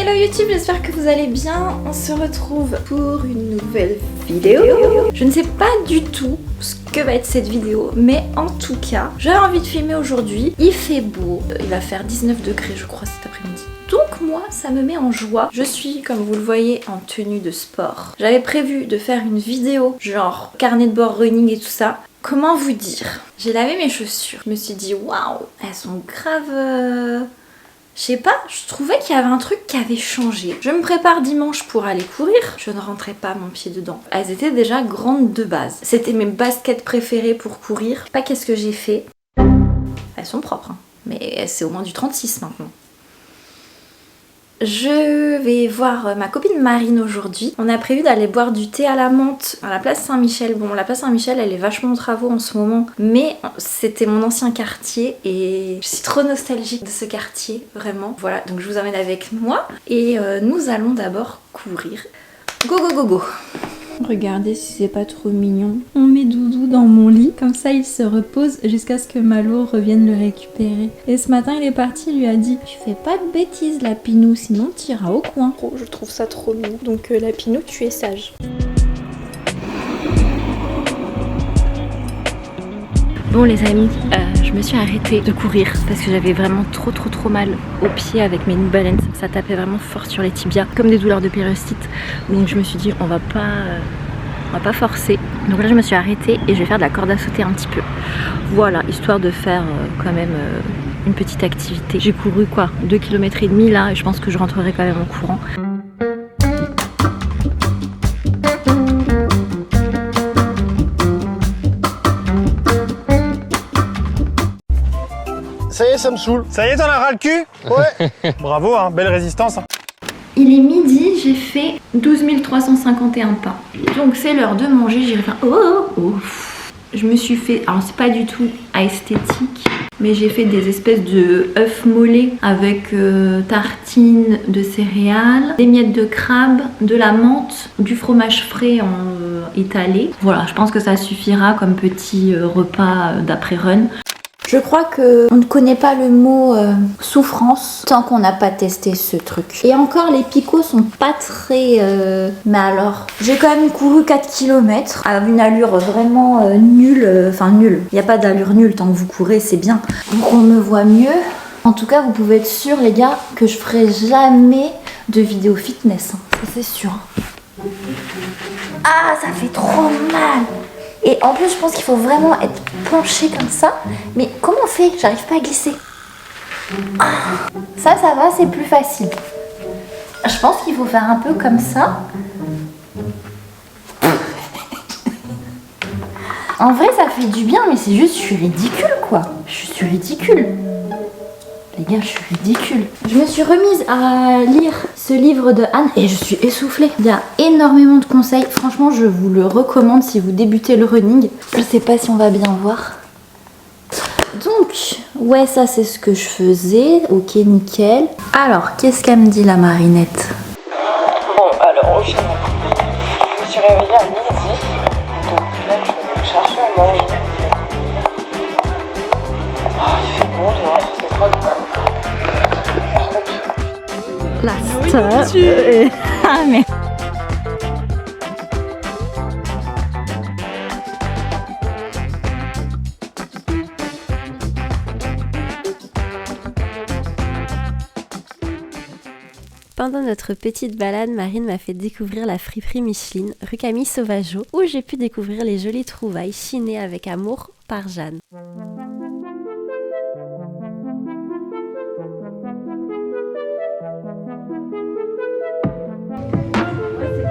Hello YouTube, j'espère que vous allez bien. On se retrouve pour une nouvelle vidéo. Je ne sais pas du tout ce que va être cette vidéo, mais en tout cas, j'avais envie de filmer aujourd'hui. Il fait beau, il va faire 19 degrés je crois cet après-midi. Donc moi, ça me met en joie. Je suis, comme vous le voyez, en tenue de sport. J'avais prévu de faire une vidéo genre carnet de bord, running et tout ça. Comment vous dire? J'ai lavé mes chaussures. Je me suis dit, waouh, elles sont grave... Je sais pas, je trouvais qu'il y avait un truc qui avait changé. Je me prépare dimanche pour aller courir. Je ne rentrais pas mon pied dedans. Elles étaient déjà grandes de base. C'était mes baskets préférées pour courir. Je sais pas qu'est-ce que j'ai fait. Elles sont propres, hein. Mais c'est au moins du 36 maintenant. Je vais voir ma copine Marine aujourd'hui. On a prévu d'aller boire du thé à la menthe à la place Saint-Michel. Bon, la place Saint-Michel, elle est vachement en travaux en ce moment, mais c'était mon ancien quartier et je suis trop nostalgique de ce quartier, vraiment. Voilà, donc je vous emmène avec moi et nous allons d'abord courir. Go go go go! Regardez si c'est pas trop mignon. On met Doudou dans mon lit, comme ça il se repose jusqu'à ce que Malo revienne le récupérer. Et ce matin il est parti, il lui a dit: tu fais pas de bêtises la Pinou, sinon tu iras au coin. Oh, je trouve ça trop mignon. Donc la Pinou, tu es sage. Bon les amis, je me suis arrêtée de courir parce que j'avais vraiment trop mal aux pieds avec mes New Balance. Ça tapait vraiment fort sur les tibias, comme des douleurs de périostite. Donc je me suis dit on va pas forcer. Donc là je me suis arrêtée et je vais faire de la corde à sauter un petit peu. Voilà, histoire de faire quand même une petite activité. J'ai couru quoi, 2,5 km là et je pense que je rentrerai quand même en courant. Ça y est, ça me saoule. Ça y est, t'en as ras le cul? Ouais. Bravo, hein, belle résistance. Il est midi, j'ai fait 12 351 pas. Donc c'est l'heure de manger, j'irai faire... Oh. Je me suis fait... Alors c'est pas du tout esthétique, mais j'ai fait des espèces de œufs mollets avec tartines de céréales, des miettes de crabe, de la menthe, du fromage frais en étalé. Voilà, je pense que ça suffira comme petit repas d'après-run. Je crois qu'on ne connaît pas le mot souffrance tant qu'on n'a pas testé ce truc. Et encore, les picots sont pas très... Mais alors, j'ai quand même couru 4 km à une allure vraiment nulle. Enfin, nulle. Il n'y a pas d'allure nulle tant que vous courez, c'est bien. Donc on me voit mieux. En tout cas, vous pouvez être sûrs, les gars, que je ferai jamais de vidéo fitness. Hein. Ça, c'est sûr. Ah, ça fait trop mal! Et en plus, je pense qu'il faut vraiment être penché comme ça. Mais comment on fait? J'arrive pas à glisser. Ah, ça va, c'est plus facile. Je pense qu'il faut faire un peu comme ça. En vrai, ça fait du bien, mais c'est juste, je suis ridicule, quoi. Je suis ridicule. Les gars, je suis ridicule. Je me suis remise à lire ce livre de Anne et je suis essoufflée. Il y a énormément de conseils. Franchement, je vous le recommande si vous débutez le running. Je sais pas si on va bien voir. Donc, ouais, ça c'est ce que je faisais. Ok, nickel. Alors, qu'est-ce qu'elle me dit la Marinette? Bon, alors au final, je me suis réveillée à midi. Donc là, je vais chercher à manger. Oh, il fait bon dehors, c'est trop cool. La star. Ah mais... Pendant notre petite balade, Marine m'a fait découvrir la friperie Micheline, rue Camille Sauvageau, où j'ai pu découvrir les jolies trouvailles chinées avec amour par Jeanne.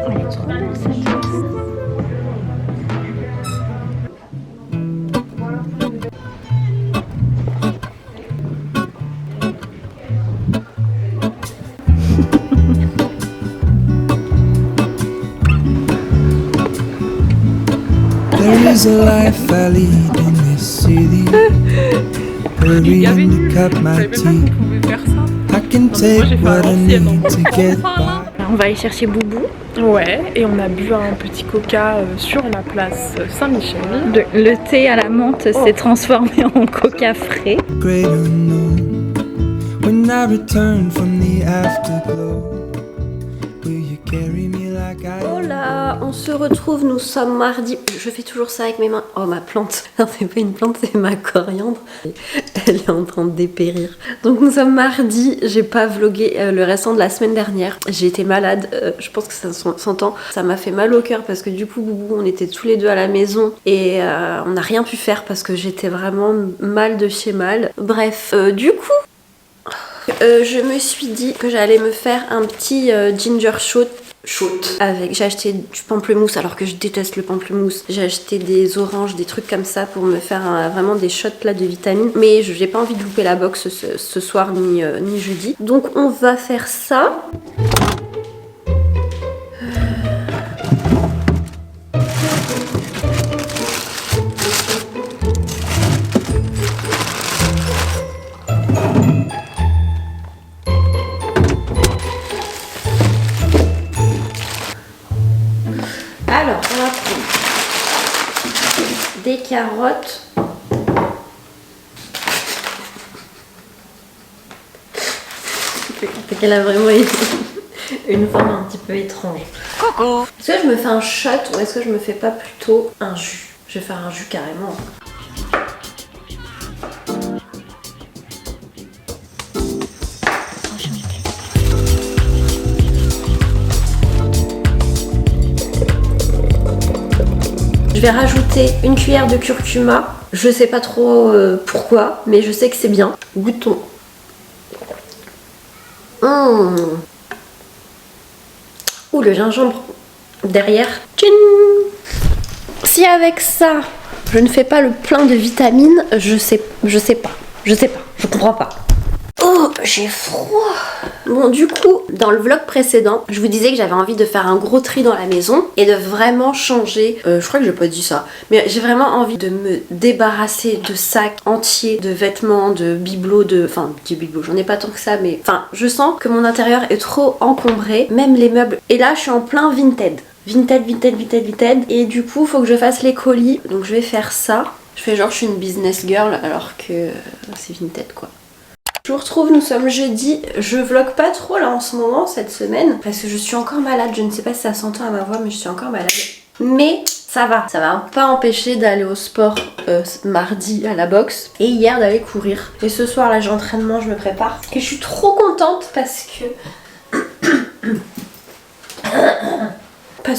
Elle est trop belle cette chose. There is a life I lead in this city. Hurrying to cut my teeth. I can take what I need to get by. On va aller chercher Boubou. Ouais, et on a bu un petit coca sur la place Saint-Michel. Le thé à la menthe s'est transformé en coca frais. Great unknown. When I return from the afterglow. Oh là, on se retrouve, nous sommes mardi. Je fais toujours ça avec mes mains. Oh, ma plante. Non, c'est pas une plante, c'est ma coriandre. Elle est en train de dépérir. Donc nous sommes mardi, j'ai pas vlogué le restant de la semaine dernière. J'ai été malade, je pense que ça s'entend. Ça m'a fait mal au cœur parce que du coup, Boubou, on était tous les deux à la maison et on n'a rien pu faire parce que j'étais vraiment mal de chez mal. Bref, du coup, je me suis dit que j'allais me faire un petit ginger shot. J'ai acheté du pamplemousse alors que je déteste le pamplemousse. J'ai acheté des oranges, des trucs comme ça pour me faire vraiment des shots là de vitamines. Mais j'ai pas envie de louper la box ce soir ni jeudi. Donc on va faire ça. Alors, on va prendre des carottes. C'est qu'elle a vraiment une forme un petit peu étrange. Coucou. Est-ce que je me fais un shot ou est-ce que je me fais pas plutôt un jus? Je vais faire un jus carrément. Je vais rajouter une cuillère de curcuma. Je sais pas trop pourquoi, mais je sais que c'est bien. Goûtons. Ouh, le gingembre derrière. Tching. Si avec ça, je ne fais pas le plein de vitamines, je sais pas. Je comprends pas. Oh, j'ai froid. Bon, du coup, dans le vlog précédent, je vous disais que j'avais envie de faire un gros tri dans la maison et de vraiment changer. Je crois que j'ai pas dit ça, mais j'ai vraiment envie de me débarrasser de sacs entiers, de vêtements, de bibelots, enfin, des bibelots, j'en ai pas tant que ça, mais enfin, je sens que mon intérieur est trop encombré, même les meubles. Et là, je suis en plein Vinted. Vinted. Et du coup, faut que je fasse les colis. Donc, je vais faire ça. Je fais genre, je suis une business girl alors que c'est Vinted quoi. Je vous retrouve, nous sommes jeudi. Je vlog pas trop là en ce moment, cette semaine, parce que je suis encore malade. Je ne sais pas si ça s'entend à ma voix, mais je suis encore malade. Mais ça va pas empêcher d'aller au sport mardi à la boxe et hier d'aller courir. Et ce soir là j'ai entraînement, je me prépare. Et je suis trop contente parce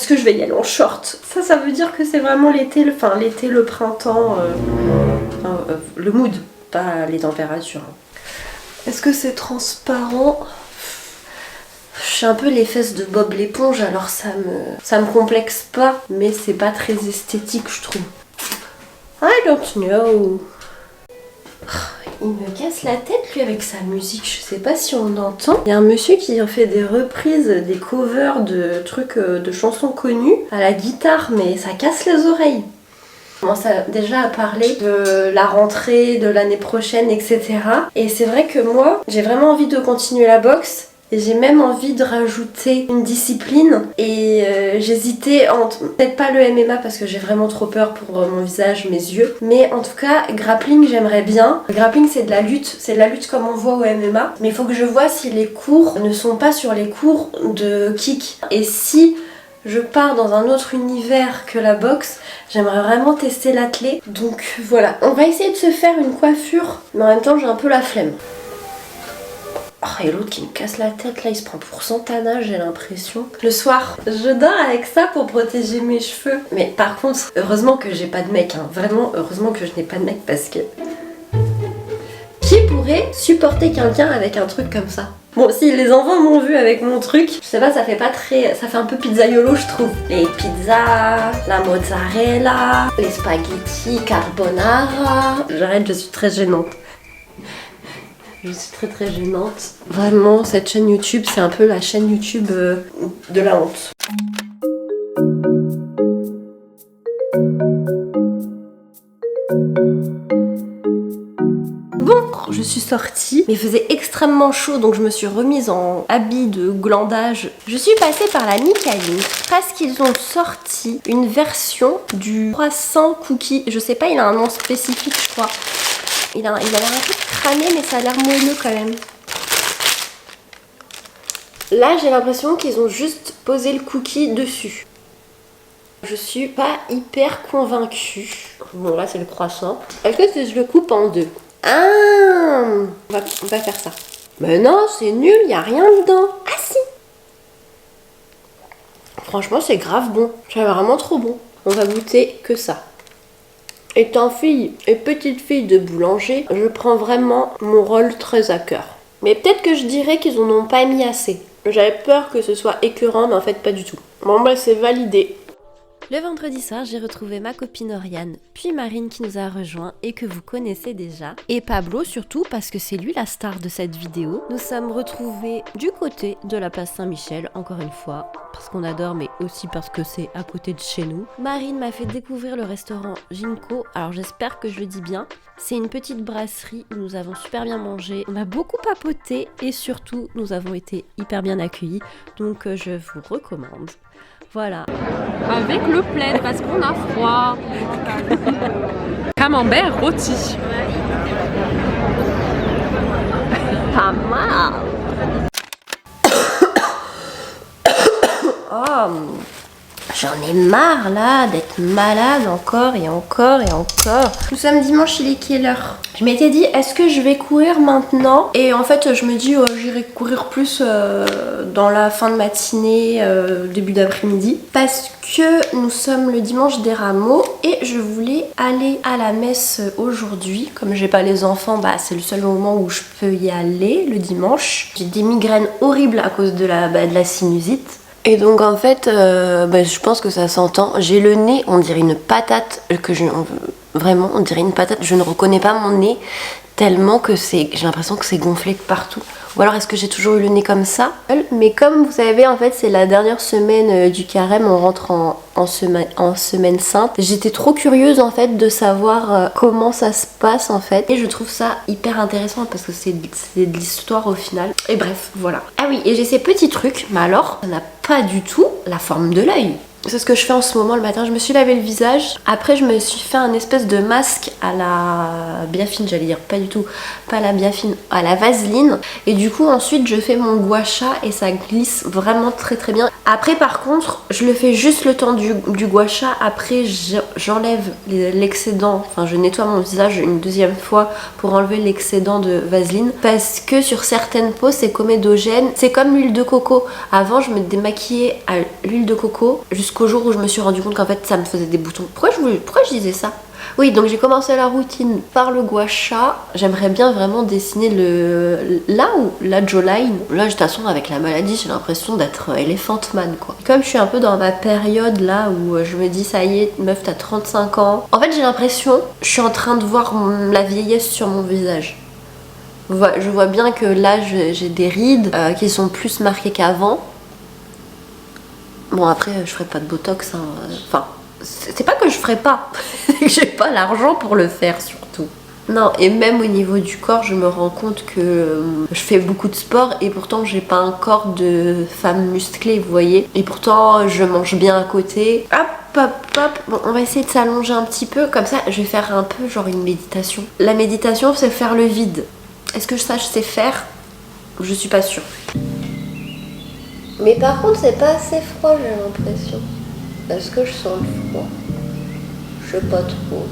que je vais y aller en short. Ça veut dire que c'est vraiment l'été, le printemps, le mood, pas les températures. Est-ce que c'est transparent? J'ai un peu les fesses de Bob l'éponge, alors ça me complexe pas, mais c'est pas très esthétique, je trouve. I don't know. Il me casse la tête lui avec sa musique, je sais pas si on entend. Il y a un monsieur qui fait des reprises, des covers de trucs, de chansons connues à la guitare, mais ça casse les oreilles. On commence déjà à parler de la rentrée, de l'année prochaine, etc. Et c'est vrai que moi, j'ai vraiment envie de continuer la boxe. Et j'ai même envie de rajouter une discipline. Et j'hésitais entre, peut-être pas le MMA parce que j'ai vraiment trop peur pour mon visage, mes yeux. Mais en tout cas, grappling, j'aimerais bien. Le grappling, c'est de la lutte comme on voit au MMA. Mais il faut que je vois si les cours ne sont pas sur les cours de kick. Et si je pars dans un autre univers que la boxe, j'aimerais vraiment tester l'athlé. Donc voilà, on va essayer de se faire une coiffure, mais en même temps j'ai un peu la flemme. Oh, et l'autre qui me casse la tête là, il se prend pour Santana, j'ai l'impression. Le soir, je dors avec ça pour protéger mes cheveux. Mais par contre, heureusement que j'ai pas de mec, hein. Vraiment, heureusement que je n'ai pas de mec parce que... Qui pourrait supporter quelqu'un avec un truc comme ça? Bon, si les enfants m'ont vu avec mon truc, je sais pas, ça fait un peu pizzaiolo, je trouve. Les pizzas, la mozzarella, les spaghettis carbonara. J'arrête, je suis très gênante. Je suis très gênante. Vraiment, cette chaîne YouTube, c'est un peu la chaîne YouTube de la honte. Bon, je suis sortie, mais il faisait extrêmement chaud, donc je me suis remise en habit de glandage. Je suis passée par la Michaeline parce qu'ils ont sorti une version du croissant cookie. Je sais pas, il a un nom spécifique, je crois. Il a l'air un peu cramé, mais ça a l'air moelleux quand même. Là, j'ai l'impression qu'ils ont juste posé le cookie dessus. Je suis pas hyper convaincue. Bon, là, c'est le croissant. Est-ce que je le coupe en deux? Ah, on va faire ça. Mais non, c'est nul, il n'y a rien dedans. Ah si. Franchement, c'est grave bon. C'est vraiment trop bon. On va goûter que ça. Étant fille et petite fille de boulanger, je prends vraiment mon rôle très à cœur. Mais peut-être que je dirais qu'ils en ont pas mis assez. J'avais peur que ce soit écœurant, mais en fait pas du tout. Bon bah c'est validé. Le vendredi soir, j'ai retrouvé ma copine Oriane, puis Marine qui nous a rejoint et que vous connaissez déjà. Et Pablo surtout parce que c'est lui la star de cette vidéo. Nous sommes retrouvés du côté de la place Saint-Michel, encore une fois, parce qu'on adore mais aussi parce que c'est à côté de chez nous. Marine m'a fait découvrir le restaurant Ginko, alors j'espère que je le dis bien. C'est une petite brasserie où nous avons super bien mangé, on a beaucoup papoté et surtout nous avons été hyper bien accueillis, donc je vous recommande. Voilà. Avec le plaid parce qu'on a froid. Camembert rôti. Pas mal. Oh, j'en ai marre là d'être malade encore et encore et encore. Nous sommes dimanche, il est quelle heure? Je m'étais dit, est-ce que je vais courir maintenant? Et en fait, je me dis, j'irai courir plus dans la fin de matinée, début d'après-midi. Parce que nous sommes le dimanche des Rameaux et je voulais aller à la messe aujourd'hui. Comme j'ai pas les enfants, bah, c'est le seul moment où je peux y aller, le dimanche. J'ai des migraines horribles à cause de la sinusite. Et donc en fait, je pense que ça s'entend. J'ai le nez, on dirait une patate, vraiment, on dirait une patate. Je ne reconnais pas mon nez tellement que j'ai l'impression que c'est gonflé de partout. Ou alors est-ce que j'ai toujours eu le nez comme ça? Mais comme vous savez, en fait, c'est la dernière semaine du carême, on rentre en semaine sainte. J'étais trop curieuse en fait de savoir comment ça se passe en fait. Et je trouve ça hyper intéressant parce que c'est de l'histoire au final. Et bref, voilà. Ah oui, et j'ai ces petits trucs, mais alors, ça n'a pas du tout la forme de l'œil. C'est ce que je fais en ce moment le matin. Je me suis lavé le visage. Après, je me suis fait un espèce de masque à la Biafine, j'allais dire. Pas du tout. Pas à la Biafine, à la Vaseline. Et du coup, ensuite, je fais mon gua sha et ça glisse vraiment très très bien. Après, par contre, je le fais juste le temps du gua sha. Après, j'enlève l'excédent. Enfin, je nettoie mon visage une deuxième fois pour enlever l'excédent de Vaseline. Parce que sur certaines peaux, c'est comédogène. C'est comme l'huile de coco. Avant, je me démaquillais à l'huile de coco jusqu'au jour où je me suis rendu compte qu'en fait ça me faisait des boutons. Pourquoi je disais ça? Oui, donc j'ai commencé la routine par le gua sha. J'aimerais bien vraiment dessiner la jawline. Là, de toute façon, avec la maladie, j'ai l'impression d'être Elephant Man, quoi. Comme je suis un peu dans ma période là où je me dis, ça y est, meuf, t'as 35 ans. En fait, j'ai l'impression, je suis en train de voir la vieillesse sur mon visage. Je vois bien que là, j'ai des rides qui sont plus marquées qu'avant. Bon, après, je ferai pas de botox, hein. Enfin, c'est pas que je ferai pas, c'est que j'ai pas l'argent pour le faire surtout. Non, et même au niveau du corps, je me rends compte que je fais beaucoup de sport et pourtant j'ai pas un corps de femme musclée, vous voyez. Et pourtant, je mange bien à côté. Hop, hop, hop. Bon, on va essayer de s'allonger un petit peu, comme ça, je vais faire un peu genre une méditation. La méditation, c'est faire le vide. Est-ce que ça, je sais faire? Je suis pas sûre. Mais par contre, c'est pas assez froid, j'ai l'impression. Est-ce que je sens le froid? Je sais pas trop.